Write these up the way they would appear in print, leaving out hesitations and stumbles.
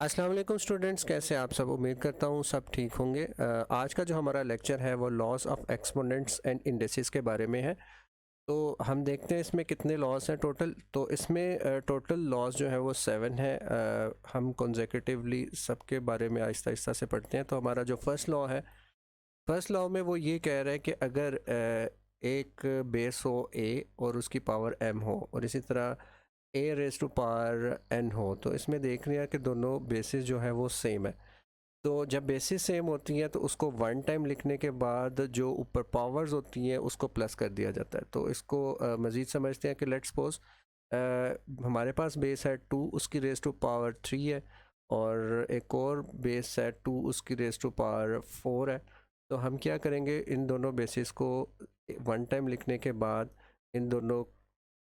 अस्सलाम वालेकुम स्टूडेंट्स, कैसे आप सब। उम्मीद करता हूँ सब ठीक होंगे। आज का जो हमारा लेक्चर है वो laws of exponents and indices के बारे में है। तो हम देखते हैं इसमें कितने लॉज हैं टोटल। तो इसमें टोटल लॉज जो है वो 7 है। हम कंसेक्यूटिवली सबके बारे में आहिस्ता आहिस्ता से पढ़ते हैं। तो हमारा जो फर्स्ट लॉ है, फर्स्ट लॉ में वो ये कह रहा है कि अगर एक बेस हो ए और उसकी पावर m हो, और इसी तरह ए रेज टू पावर n हो, तो इसमें देख रहे हैं कि दोनों बेसिस जो है वो सेम है। तो जब बेसिस सेम होती हैं तो उसको वन टाइम लिखने के बाद जो ऊपर पावर्स होती हैं उसको प्लस कर दिया जाता है। तो इसको मज़ीद समझते हैं कि लेट्स सपोज हमारे पास बेस है 2, उसकी रेज टू पावर 3 है, और एक और बेस है 2, उसकी रेज टू पावर 4 है। तो हम क्या करेंगे, इन दोनों बेसिस को वन टाइम लिखने के बाद इन दोनों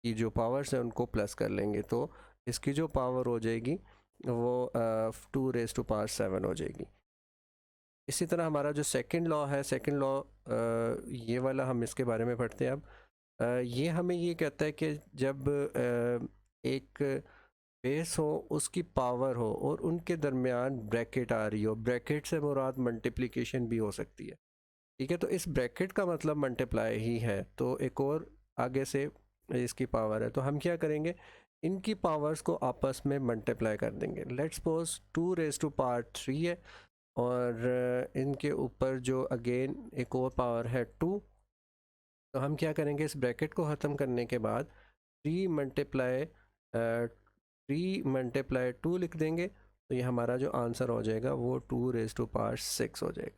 की जो पावर्स हैं उनको प्लस कर लेंगे। तो इसकी जो पावर हो जाएगी वो 2 रेज टू पावर 7 हो जाएगी। इसी तरह हमारा जो सेकंड लॉ है, सेकंड लॉ ये वाला हम इसके बारे में पढ़ते हैं अब। ये हमें ये कहता है कि जब एक बेस हो, उसकी पावर हो और उनके दरमियान ब्रैकेट आ रही हो, ब्रैकेट से मुराद मल्टीप्लिकेशन भी हो सकती है। ठीक है, तो इस ब्रैकेट का मतलब मल्टीप्लाई ही है। तो एक और आगे से इसकी पावर है, तो हम क्या करेंगे, इनकी पावर्स को आपस में मल्टीप्लाई कर देंगे। Let's suppose 2 raise to power 3 है, और इनके ऊपर जो अगेन एक और पावर है 2। तो हम क्या करेंगे, इस ब्रैकेट को ख़त्म करने के बाद 3 मल्टीप्लाई 2 लिख देंगे। तो ये हमारा जो आंसर हो जाएगा वो 2 रेज टू पावर 6 हो जाएगा।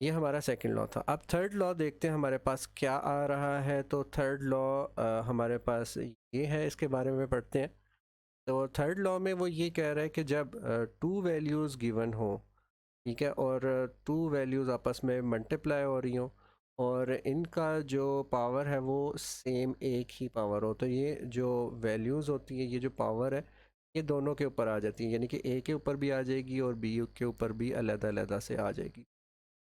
ये हमारा सेकंड लॉ था। अब थर्ड लॉ देखते हैं हमारे पास क्या आ रहा है। तो थर्ड लॉ हमारे पास ये है, इसके बारे में पढ़ते हैं। तो थर्ड लॉ में वो ये कह रहा है कि जब 2 वैल्यूज़ गिवन हो, ठीक है, और 2 वैल्यूज़ आपस में मल्टीप्लाई हो रही हो, और इनका जो पावर है वो सेम एक ही पावर हो, तो ये जो वैल्यूज़ होती है, ये जो पावर है, ये दोनों के ऊपर आ जाती है। यानी कि ए के ऊपर भी आ जाएगी और बी के ऊपर भी अलग-अलग से आ जाएगी।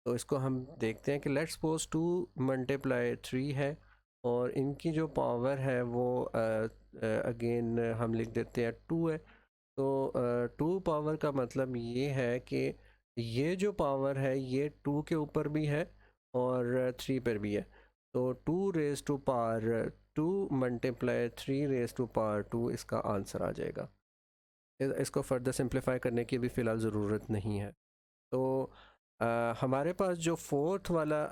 तो इसको हम देखते हैं कि लेट्स सपोज 2 मल्टीप्लाई 3 है, और इनकी जो पावर है वो अगेन हम लिख देते हैं 2 है। तो 2 पावर का मतलब ये है कि ये जो पावर है ये 2 के ऊपर भी है और 3 पर भी है। तो 2 raise to power 2 multiply 3 raise to power 2 इसका आंसर आ जाएगा। इसको फर्दर सिंप्लीफाई करने की भी फ़िलहाल ज़रूरत नहीं है। तो हमारे पास जो फोर्थ वाला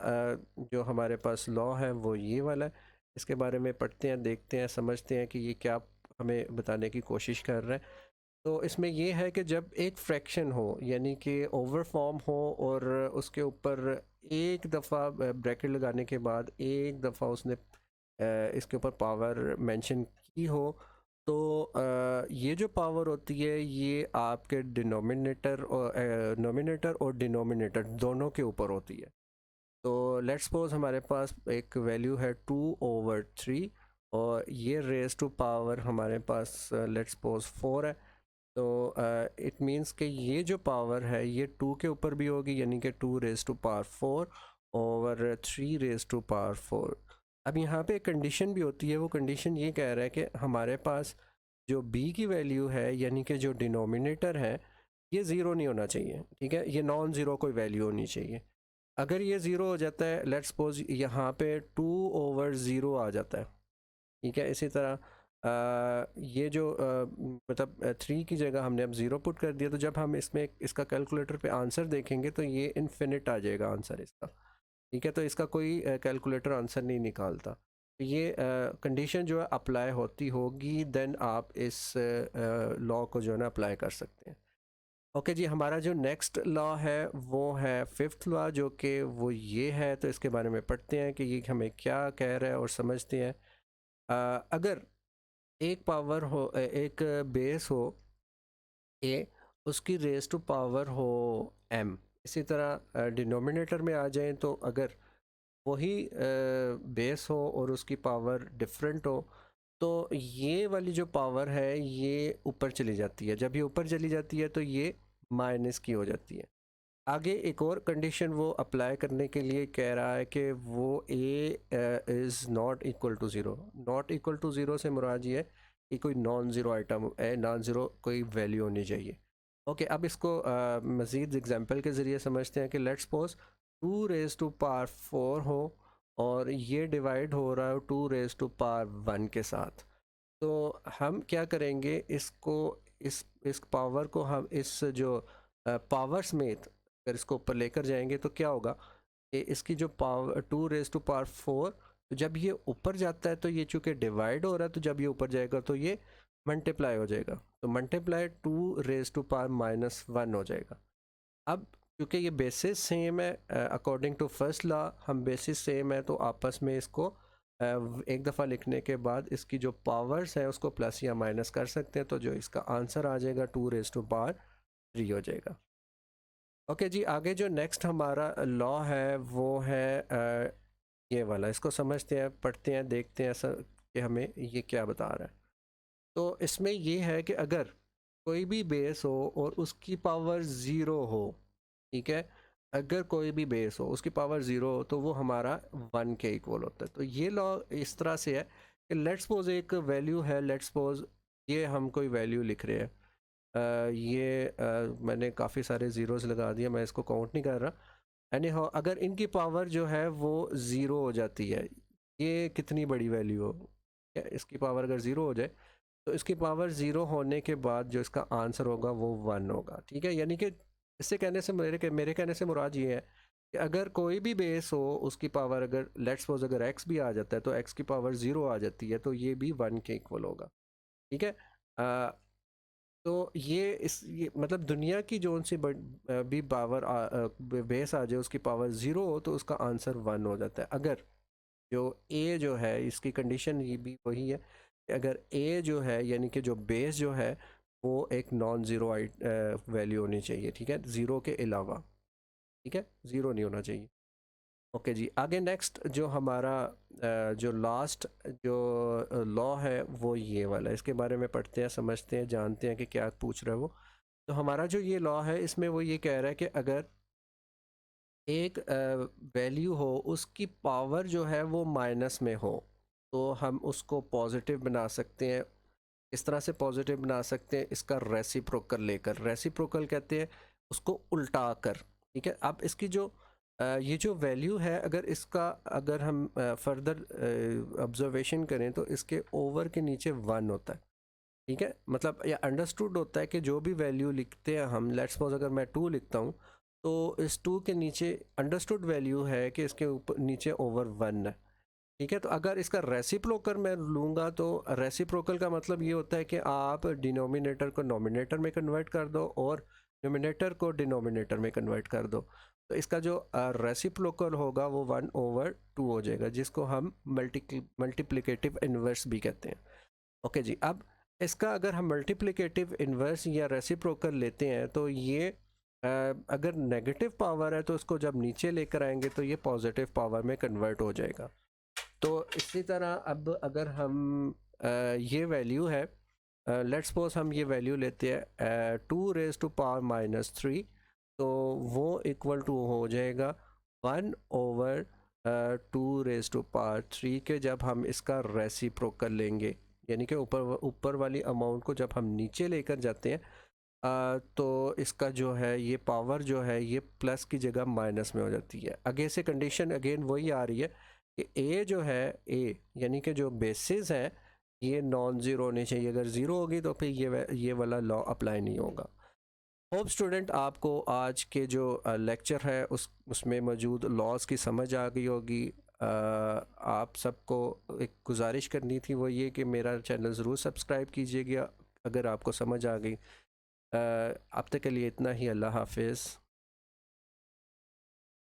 जो हमारे पास लॉ है वो ये वाला है। इसके बारे में पढ़ते हैं, देखते हैं, समझते हैं कि ये क्या हमें बताने की कोशिश कर रहा है। तो इसमें ये है कि जब एक फ्रैक्शन हो, यानी कि ओवर फॉर्म हो, और उसके ऊपर एक दफ़ा ब्रैकेट लगाने के बाद एक दफ़ा उसने इसके ऊपर पावर मेंशन की हो, तो ये जो पावर होती है ये आपके नोमिनेटर और डिनोमिनेटर दोनों के ऊपर होती है। तो लेट्स सपोज हमारे पास एक वैल्यू है 2/3, और ये रेज टू पावर हमारे पास लेट्स सपोज 4 है। तो इट मींस कि ये जो पावर है ये 2 के ऊपर भी होगी, यानी कि 2 raise to power 4/3 raise to power 4। अब यहाँ पे एक कंडीशन भी होती है। वो कंडीशन ये कह रहा है कि हमारे पास जो b की वैल्यू है, यानी कि जो डिनोमिनेटर है, ये ज़ीरो नहीं होना चाहिए। ठीक है, ये नॉन ज़ीरो कोई वैल्यू होनी चाहिए। अगर ये ज़ीरो हो जाता है, लेट्स सपोज यहाँ पे 2/0 आ जाता है, ठीक है, इसी तरह ये जो मतलब 3 की जगह हमने अब 0 पुट कर दिया, तो जब हम इसमें इसका कैलकुलेटर पे आंसर देखेंगे तो ये इन्फिनिट आ जाएगा आंसर इसका। ठीक है, तो इसका कोई कैलकुलेटर आंसर नहीं निकालता। तो ये कंडीशन जो है अप्लाई होती होगी, देन आप इस लॉ को जो है ना अप्लाई कर सकते हैं। ओके जी, हमारा जो नेक्स्ट लॉ है वो है फिफ्थ लॉ, जो कि वो ये है। तो इसके बारे में पढ़ते हैं कि ये हमें क्या कह रहा है और समझते हैं। अगर एक पावर हो, एक बेस हो ए, उसकी रेज टू पावर हो एम। इसी तरह डिनोमिनेटर में आ जाएं, तो अगर वही बेस हो और उसकी पावर डिफरेंट हो, तो ये वाली जो पावर है ये ऊपर चली जाती है। जब ये ऊपर चली जाती है तो ये माइनस की हो जाती है। आगे एक और कंडीशन वो अप्लाई करने के लिए कह रहा है कि वो a is not equal to zero. Not equal to zero से मुराद ये है कि कोई नॉन ज़ीरो आइटम है, नॉन ज़ीरो कोई वैल्यू होनी चाहिए। ओके, अब इसको मज़ीद एग्जांपल के ज़रिए समझते हैं कि let's suppose 2 raise to power 4 हो और ये डिवाइड हो रहा है 2 रेज़ टू पावर 1 के साथ। तो हम क्या करेंगे, इसको इस पावर को हम इस जो पावर समेत अगर इसको ऊपर लेकर जाएंगे तो क्या होगा कि इसकी जो पावर 2 रेज़ टू पावर 4, तो जब ये ऊपर जाता है तो ये चूँकि डिवाइड हो रहा है, तो जब ये ऊपर जाएगा तो ये मल्टीप्लाई हो जाएगा, तो मल्टीप्लाई 2 रेज़ टू पावर -1 हो जाएगा। अब क्योंकि ये बेसिस सेम है, अकॉर्डिंग टू फर्स्ट लॉ हम बेसिस सेम है, तो आपस में इसको एक दफ़ा लिखने के बाद इसकी जो पावर्स हैं उसको प्लस या माइनस कर सकते हैं, तो जो इसका आंसर आ जाएगा 2 रेज़ टू पावर 3 हो जाएगा। ओके जी, आगे जो नेक्स्ट हमारा लॉ है वो है ये वाला। इसको समझते हैं, पढ़ते हैं, देखते हैं ऐसा कि हमें ये क्या बता रहा है। तो इसमें ये है कि अगर कोई भी बेस हो और उसकी पावर ज़ीरो हो, ठीक है, अगर कोई भी बेस हो उसकी पावर ज़ीरो हो तो वो हमारा 1 के इक्वल होता है। तो ये लॉ इस तरह से है कि लेट्स सपोज एक वैल्यू है, लेट्स सपोज ये हम कोई वैल्यू लिख रहे हैं, मैंने काफ़ी सारे ज़ीरोज़ लगा दिए, मैं इसको काउंट नहीं कर रहा। एनी हाउ अगर इनकी पावर जो है वो ज़ीरो हो जाती है, ये कितनी बड़ी वैल्यू हो, इसकी पावर अगर ज़ीरो हो जाए तो इसकी पावर ज़ीरो होने के बाद जो इसका आंसर होगा वो 1 होगा, ठीक है। यानी कि इससे कहने से मेरे कहने से मुराद ये है कि अगर कोई भी बेस हो उसकी पावर अगर लेट्स सपोज अगर x भी आ जाता है तो x की पावर 0 आ जाती है, तो ये भी 1 के इक्वल होगा, ठीक है। तो ये मतलब दुनिया की जो सी भी पावर बेस आ जाए उसकी पावर 0 हो तो उसका आंसर 1 हो जाता है। अगर जो a जो है इसकी कंडीशन ये भी वही है कि अगर a जो है यानी कि जो बेस जो है वो एक नॉन ज़ीरो वैल्यू होनी चाहिए, ठीक है, ज़ीरो के अलावा, ठीक है, ज़ीरो नहीं होना चाहिए। ओके जी, आगे नेक्स्ट जो हमारा जो लास्ट जो लॉ है वो ये वाला है। इसके बारे में पढ़ते हैं, समझते हैं, जानते हैं कि क्या पूछ रहा है वो। तो हमारा जो ये लॉ है इसमें वो ये कह रहा है कि अगर एक वैल्यू हो उसकी पावर जो है वो माइनस में हो तो हम उसको पॉजिटिव बना सकते हैं। इस तरह से पॉजिटिव बना सकते हैं, इसका रेसिप्रोकल लेकर, रेसिप्रोकल कहते हैं उसको उल्टा कर, ठीक है। अब इसकी जो ये जो वैल्यू है अगर हम फर्दर ऑब्जर्वेशन करें तो इसके ओवर के नीचे 1 होता है, ठीक है। मतलब या अंडरस्टूड होता है कि जो भी वैल्यू लिखते हैं हम, लेट्स सपोज अगर मैं 2 लिखता हूँ तो इस 2 के नीचे अंडरस्टूड वैल्यू है कि इसके ऊपर नीचे ओवर 1 है, ठीक है। तो अगर इसका रेसिप्रोकल मैं लूँगा तो रेसिप्रोकल का मतलब ये होता है कि आप डिनोमिनेटर को नोमिनेटर में कन्वर्ट कर दो और न्यूमिनेटर को डिनोमिनेटर में कन्वर्ट कर दो, तो इसका जो रेसिप्रोकल होगा वो 1/2 हो जाएगा, जिसको हम मल्टीप्लिकेटिव इन्वर्स भी कहते हैं। ओके जी, अब इसका अगर हम मल्टीप्लिकेटिव इन्वर्स या रेसिप्रोकल लेते हैं तो ये अगर नेगेटिव पावर है तो उसको जब नीचे लेकर आएंगे तो ये पॉजिटिव पावर में कन्वर्ट हो जाएगा। तो इसी तरह अब अगर हम ये वैल्यू है, लेट्स सपोज हम ये वैल्यू लेते हैं 2 रेज़ टू पावर -3, तो वो इक्वल टू हो जाएगा 1/2 रेज़ टू पावर 3 के जब हम इसका रेसिप्रोकल लेंगे, यानी कि ऊपर वाली अमाउंट को जब हम नीचे लेकर जाते हैं तो इसका जो है ये पावर जो है ये प्लस की जगह माइनस में हो जाती है। आगे से कंडीशन अगेन वही आ रही है कि ए जो है ए यानी कि जो बेसिस है ये नॉन ज़ीरो होनी चाहिए, अगर ज़ीरो होगी तो फिर ये वाला लॉ अप्लाई नहीं होगा। होप स्टूडेंट आपको आज के जो लेक्चर है उसमें मौजूद लॉज की समझ आ गई होगी। आप सबको एक गुजारिश करनी थी वो ये कि मेरा चैनल ज़रूर सब्सक्राइब कीजिएगा अगर आपको समझ आ गई। अब तक के लिए इतना ही, अल्लाह हाफिज़।